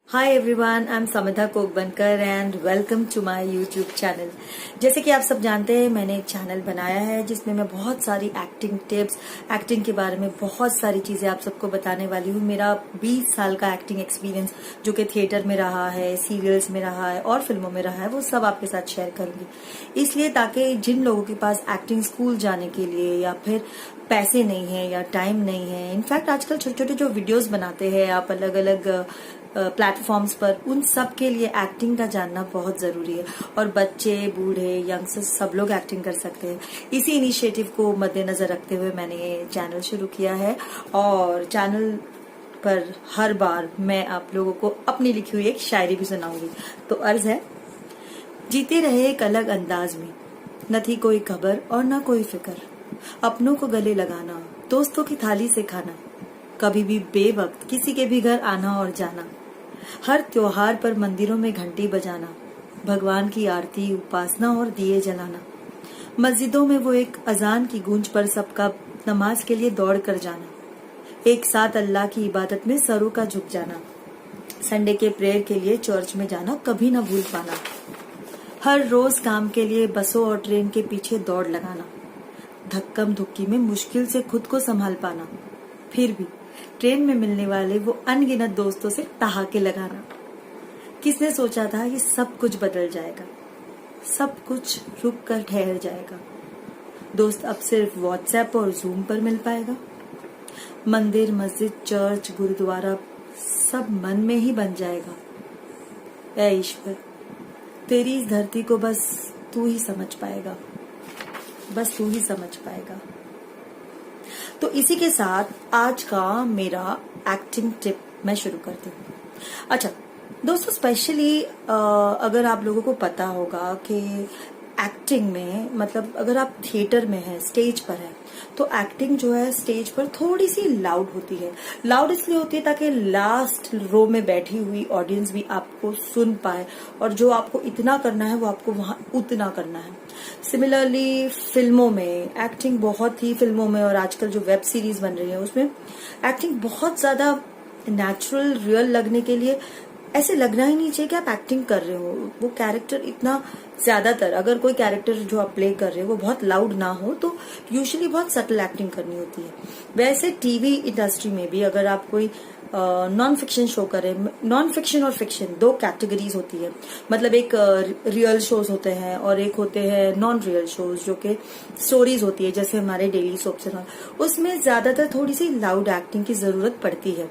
Hi everyone, I am Samidha Kokbankar and welcome to my YouTube channel. जैसे कि आप सब जानते हैं, मैंने एक चैनल बनाया है जिसमें मैं बहुत सारी एक्टिंग टिप्स, एक्टिंग के बारे में बहुत सारी चीजें आप सबको बताने वाली हूँ। मेरा 20 साल का एक्टिंग एक्सपीरियंस जो कि थिएटर में रहा है, सीरियल्स में रहा है और फिल्मों में रहा है, वो सब आपके साथ शेयर करूंगी। इसलिए ताकि जिन लोगों के पास एक्टिंग स्कूल जाने के लिए या फिर पैसे नहीं है या टाइम नहीं है, इनफैक्ट आजकल छोटे छोटे जो वीडियोस बनाते हैं आप अलग अलग प्लेटफॉर्म्स पर, उन सब के लिए एक्टिंग का जानना बहुत जरूरी है। और बच्चे, बूढ़े, यंगस्टर्स सब लोग एक्टिंग कर सकते हैं। इसी इनिशिएटिव को मद्देनजर रखते हुए मैंने ये चैनल शुरू किया है और चैनल पर हर बार मैं आप लोगों को अपनी लिखी हुई एक शायरी भी सुनाऊंगी। तो अर्ज है, जीते रहे एक अलग अंदाज में, न थी कोई खबर और न कोई फिक्र, अपनों को गले लगाना, दोस्तों की थाली से खाना, कभी भी बेवक्त किसी के भी घर आना और जाना, हर त्योहार पर मंदिरों में घंटी बजाना, भगवान की आरती, उपासना और दिए जलाना, मस्जिदों में वो एक अजान की गूंज पर सबका नमाज के लिए दौड़ कर जाना, एक साथ अल्लाह की इबादत में सरों का झुक जाना, संडे के प्रेयर के लिए चर्च में जाना कभी न भूल पाना, हर रोज काम के लिए बसों और ट्रेन के पीछे दौड़ लगाना, धक्कम धुक्की में मुश्किल से खुद को संभाल पाना, फिर भी ट्रेन में मिलने वाले वो अनगिनत दोस्तों से ठहाके लगाना। किसने सोचा था ये सब कुछ बदल जाएगा, सब कुछ रुक कर ठहर जाएगा, दोस्त अब सिर्फ व्हाट्सएप और जूम पर मिल पाएगा, मंदिर, मस्जिद, चर्च, गुरुद्वारा सब मन में ही बन जाएगा। ऐ ईश्वर, तेरी इस धरती को बस तू ही समझ पाएगा, बस तू ही समझ पाएगा। तो इसी के साथ आज का मेरा एक्टिंग टिप मैं शुरू करती हूँ। अच्छा दोस्तों, स्पेशली अगर आप लोगों को पता होगा कि एक्टिंग में, मतलब अगर आप थिएटर में हैं, स्टेज पर हैं, तो एक्टिंग जो है स्टेज पर थोड़ी सी लाउड होती है। लाउड इसलिए होती है ताकि लास्ट रो में बैठी हुई ऑडियंस भी आपको सुन पाए और जो आपको इतना करना है वो आपको वहां उतना करना है। सिमिलरली फिल्मों में एक्टिंग बहुत ही, फिल्मों में और आजकल जो वेब सीरीज बन रही है उसमें एक्टिंग बहुत ज्यादा नेचुरल, रियल लगने के लिए ऐसे लगना ही नहीं चाहिए कि आप एक्टिंग कर रहे हो। वो कैरेक्टर इतना, ज्यादातर अगर कोई कैरेक्टर जो आप प्ले कर रहे हो वो बहुत लाउड ना हो तो यूजुअली बहुत सटल एक्टिंग करनी होती है। वैसे टीवी इंडस्ट्री में भी अगर आप कोई नॉन फिक्शन शो करें, नॉन फिक्शन और फिक्शन दो कैटेगरीज होती है। मतलब एक रियल शोज होते हैं और एक होते हैं नॉन रियल शोज जो कि स्टोरीज होती है, जैसे हमारे डेली सोप्स हैं। उसमें ज्यादातर थोड़ी सी लाउड एक्टिंग की जरूरत पड़ती है,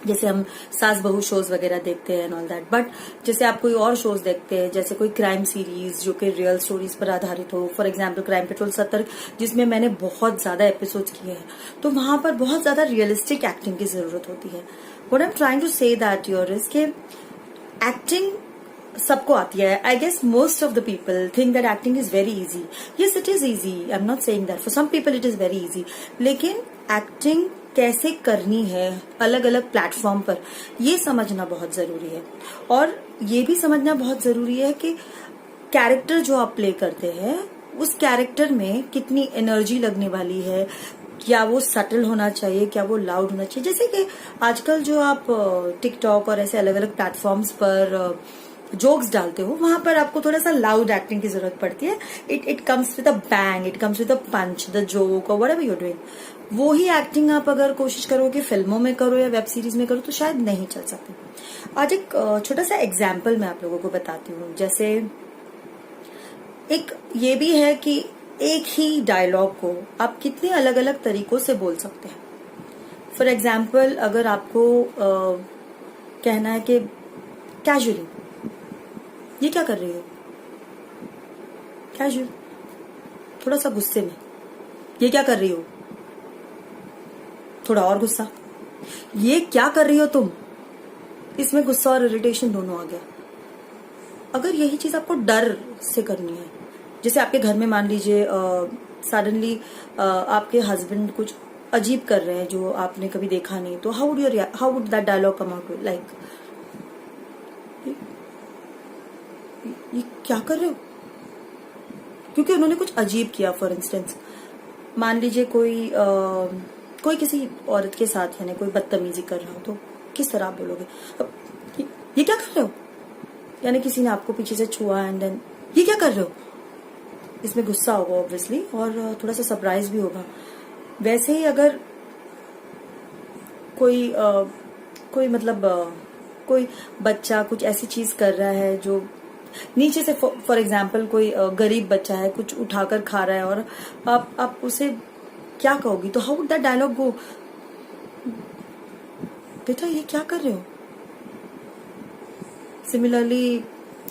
जैसे हम सास बहू शोज वगैरह देखते हैं एंड ऑल दैट। बट जैसे आप कोई और शोज देखते हैं, जैसे कोई क्राइम सीरीज जो कि रियल स्टोरीज पर आधारित हो, फॉर एग्जांपल क्राइम पेट्रोल 70, जिसमें मैंने बहुत ज्यादा एपिसोड्स किए हैं, तो वहां पर बहुत ज्यादा रियलिस्टिक एक्टिंग की जरूरत होती है। What I am trying to say that your is के एक्टिंग सबको आती है। I guess most of the people think that acting is very easy. Yes, it is easy, I am not saying that, for some people it is very easy. लेकिन acting कैसे करनी है अलग अलग प्लेटफॉर्म पर, ये समझना बहुत जरूरी है। और ये भी समझना बहुत जरूरी है कि कैरेक्टर जो आप प्ले करते हैं उस कैरेक्टर में कितनी एनर्जी लगने वाली है, क्या वो सटल होना चाहिए, क्या वो लाउड होना चाहिए। जैसे कि आजकल जो आप टिकटॉक और ऐसे अलग अलग प्लेटफॉर्म्स पर जोक्स डालते हो, वहां पर आपको थोड़ा सा लाउड एक्टिंग की जरूरत पड़ती है। It comes with a bang, it comes with a punch, the joke और व्हाटएवर यू आर डूइंग। वो ही एक्टिंग आप अगर कोशिश करो कि फिल्मों में करो या वेब सीरीज में करो तो शायद नहीं चल सकती। आज एक छोटा सा एग्जाम्पल मैं आप लोगों को बताती हूँ। जैसे एक ये भी है कि एक ही डायलॉग को आप कितने अलग अलग तरीकों से बोल सकते हैं। फॉर एग्जाम्पल, अगर आपको कहना है कि कैजुअली, ये क्या कर रही हो, कैजुअल, थोड़ा सा गुस्से में, ये क्या कर रही हो, थोड़ा और गुस्सा, ये क्या कर रही हो तुम, इसमें गुस्सा और इरिटेशन दोनों आ गया। अगर यही चीज आपको डर से करनी है, जैसे आपके घर में मान लीजिए सडनली आपके हस्बैंड कुछ अजीब कर रहे हैं जो आपने कभी देखा नहीं, तो how would that dialogue come out, like ये क्या कर रहे हो, क्योंकि उन्होंने कुछ अजीब किया। फॉर इंस्टेंस, मान लीजिए कोई किसी औरत के साथ यानी कोई बदतमीजी कर रहा हो, तो किस तरह आप बोलोगे, ये क्या कर रहे हो, यानी किसी ने आपको पीछे से छुआ एंड देन ये क्या कर रहे हो। इसमें गुस्सा होगा ऑब्वियसली और थोड़ा सा सरप्राइज भी होगा। वैसे ही अगर कोई मतलब कोई बच्चा कुछ ऐसी चीज कर रहा है जो नीचे से, फॉर एग्जाम्पल कोई गरीब बच्चा है कुछ उठाकर खा रहा है और आप उसे क्या कहोगी, तो हाउ वुड दैट डायलॉग गो, बेटा ये क्या कर रहे हो। सिमिलरली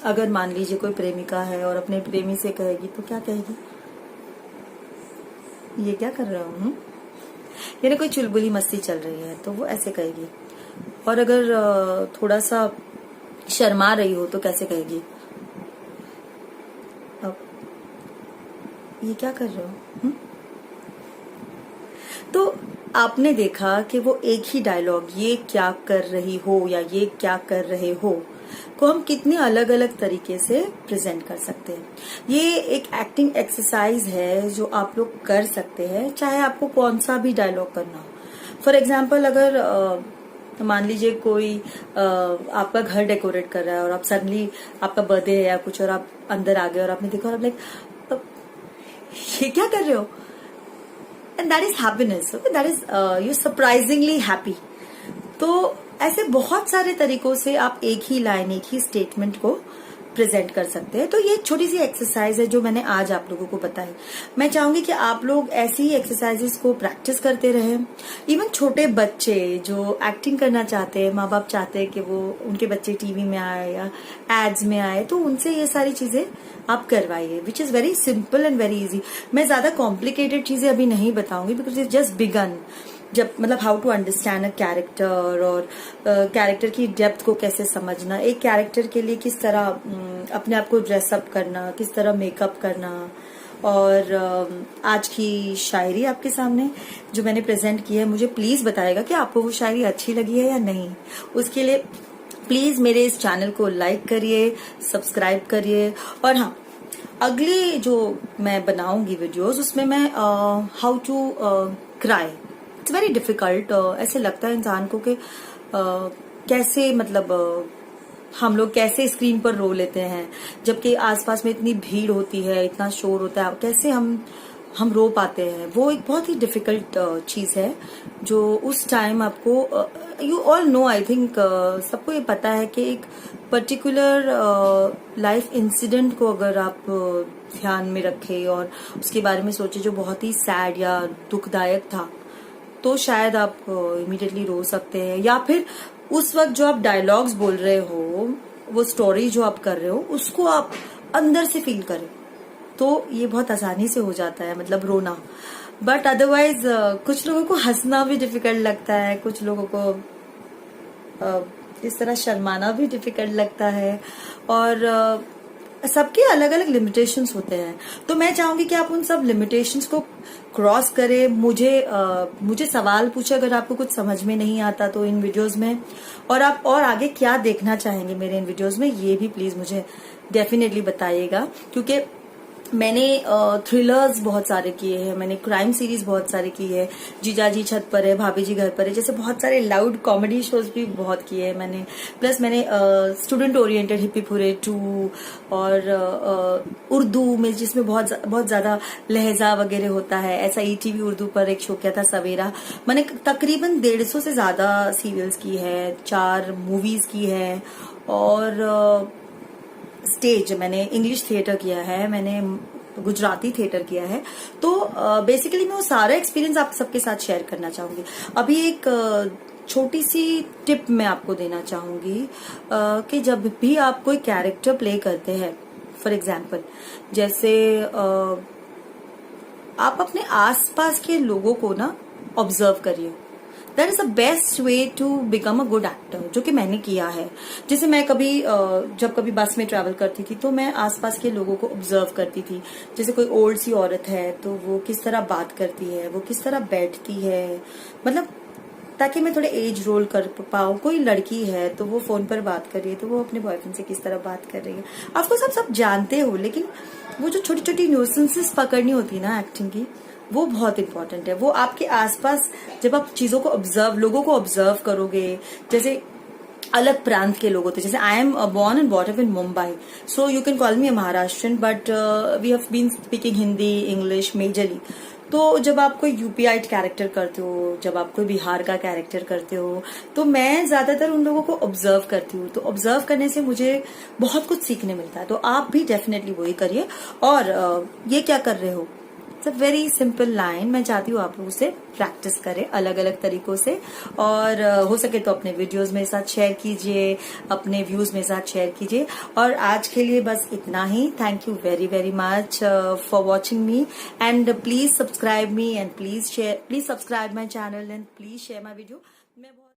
अगर मान लीजिए कोई प्रेमिका है और अपने प्रेमी से कहेगी तो क्या कहेगी, ये क्या कर रहे हो। यानी कोई चुलबुली मस्ती चल रही है तो वो ऐसे कहेगी। और अगर थोड़ा सा शर्मा रही हो तो कैसे कहेगी, अब ये क्या कर रहे हो। तो आपने देखा कि वो एक ही डायलॉग, ये क्या कर रही हो या ये क्या कर रहे हो, को हम कितने अलग अलग तरीके से प्रेजेंट कर सकते हैं। ये एक एक्टिंग एक्सरसाइज है जो आप लोग कर सकते हैं, चाहे आपको कौन सा भी डायलॉग करना हो। फॉर एग्जाम्पल अगर मान लीजिए कोई आपका घर डेकोरेट कर रहा है और आप सडनली आपका बर्थडे है या कुछ और आप अंदर आ गए और आपने देखा और आप लाइक ये क्या कर रहे हो, and that is happiness, that is you surprisingly happy. तो ऐसे बहुत सारे तरीकों से आप एक ही लाइन, एक ही स्टेटमेंट को प्रेजेंट कर सकते हैं। तो ये छोटी सी एक्सरसाइज है जो मैंने आज आप लोगों को बताई। मैं चाहूंगी कि आप लोग ऐसी ही एक्सरसाइजेस को प्रैक्टिस करते रहें। इवन छोटे बच्चे जो एक्टिंग करना चाहते हैं, माँ बाप चाहते हैं कि वो उनके बच्चे टीवी में आए या एड्स में आए, तो उनसे ये सारी चीजें आप करवाइए, which is very simple and very easy. मैं ज्यादा कॉम्प्लिकेटेड चीजें अभी नहीं बताऊंगी बिकॉज इट जस्ट बिगन। जब मतलब how to understand a character और कैरेक्टर की डेप्थ को कैसे समझना, एक कैरेक्टर के लिए किस तरह अपने आप को ड्रेसअप करना, किस तरह मेकअप करना। और आज की शायरी आपके सामने जो मैंने प्रेजेंट की है, मुझे प्लीज बताएगा कि आपको वो शायरी अच्छी लगी है या नहीं। उसके लिए प्लीज मेरे इस चैनल को लाइक करिए, सब्सक्राइब करिए। और हाँ, अगली जो मैं बनाऊंगी वीडियोस उसमें मैं how to cry, it's very difficult. ऐसे लगता है इंसान को कि कैसे मतलब हम लोग कैसे स्क्रीन पर रो लेते हैं जबकि आसपास में इतनी भीड़ होती है, इतना शोर होता है, कैसे हम रो पाते हैं। वो एक बहुत ही डिफिकल्ट चीज है जो उस टाइम आपको, you all know, I think सबको ये पता है कि एक पर्टिकुलर लाइफ इंसिडेंट को अगर आप ध्यान में रखें और उसके बारे में सोचे जो बहुत ही सैड या दुखदायक था, तो शायद आप इमीडिएटली रो सकते हैं। या फिर उस वक्त जो आप डायलॉग्स बोल रहे हो, वो स्टोरी जो आप कर रहे हो, उसको आप अंदर से फील करें, तो ये बहुत आसानी से हो जाता है, मतलब रोना। बट अदरवाइज कुछ लोगों को हंसना भी डिफिकल्ट लगता है, कुछ लोगों को इस तरह शर्माना भी डिफिकल्ट लगता है, और सबके अलग अलग लिमिटेशंस होते हैं। तो मैं चाहूंगी कि आप उन सब लिमिटेशंस को क्रॉस करें। मुझे सवाल पूछे अगर आपको कुछ समझ में नहीं आता तो इन वीडियोस में, और आप और आगे क्या देखना चाहेंगे मेरे इन वीडियोस में, ये भी प्लीज मुझे डेफिनेटली बताइएगा। क्योंकि मैंने थ्रिलर्स बहुत सारे किए हैं, मैंने क्राइम सीरीज बहुत सारे की है, जीजाजी छत पर है, भाभी जी घर पर है, जैसे बहुत सारे लाउड कॉमेडी शोज भी बहुत किए हैं मैंने। प्लस मैंने स्टूडेंट ओरिएंटेड हिप्पी पूरे 2 और उर्दू में जिसमें बहुत ज्यादा लहजा वगैरह होता है, ऐसा ETV उर्दू पर एक शो किया था सवेरा। मैंने तकरीबन 150 से ज्यादा सीरियल्स की है, 4 मूवीज की है, और स्टेज मैंने इंग्लिश थिएटर किया है, मैंने गुजराती थिएटर किया है। तो बेसिकली मैं वो सारा एक्सपीरियंस आप सबके साथ शेयर करना चाहूंगी। अभी एक छोटी सी टिप मैं आपको देना चाहूंगी कि जब भी आप कोई कैरेक्टर प्ले करते हैं, फॉर एग्जाम्पल जैसे आप अपने आसपास के लोगों को ना ऑब्जर्व करिए। That is the best way to become a good actor, जो कि मैंने किया है। जैसे मैं जब कभी बस में ट्रैवल करती थी तो मैं आसपास के लोगों को ऑब्जर्व करती थी। जैसे कोई ओल्ड सी औरत है तो वो किस तरह बात करती है, वो किस तरह बैठती है, मतलब ताकि मैं थोड़े एज रोल कर पाऊँ। कोई लड़की है तो वो फोन पर बात कर रही है तो वो अपने बॉयफ्रेंड से किस तरह बात कर रही है। आपको सब जानते हो, लेकिन वो जो छोटी छोटी न्यूसेंसेस पकड़नी होती है ना एक्टिंग की, वो बहुत इंपॉर्टेंट है। वो आपके आसपास जब आप चीजों को ऑब्जर्व, लोगों को ऑब्जर्व करोगे, जैसे अलग प्रांत के लोग होते हैं। जैसे I am born and brought up in Mumbai, so you can call me a Maharashtrian, but we have been speaking Hindi English majorly. तो जब आप कोई यूपीआई कैरेक्टर करते हो, जब आप कोई बिहार का कैरेक्टर करते हो, तो मैं ज्यादातर उन लोगों को ऑब्जर्व करती हूँ। तो ऑब्जर्व करने से मुझे बहुत कुछ सीखने मिलता है। तो आप भी डेफिनेटली वही करिए। और ये क्या कर रहे हो, it's a very simple line. मैं चाहती हूँ आप लोग उसे प्रैक्टिस करें अलग अलग तरीकों से, और हो सके तो अपने वीडियोस मेरे साथ शेयर कीजिए, अपने व्यूज मेरे साथ शेयर कीजिए। और आज के लिए बस इतना ही। Thank you very very much for watching me, and please subscribe me, and please subscribe my channel, and please share my video. मैं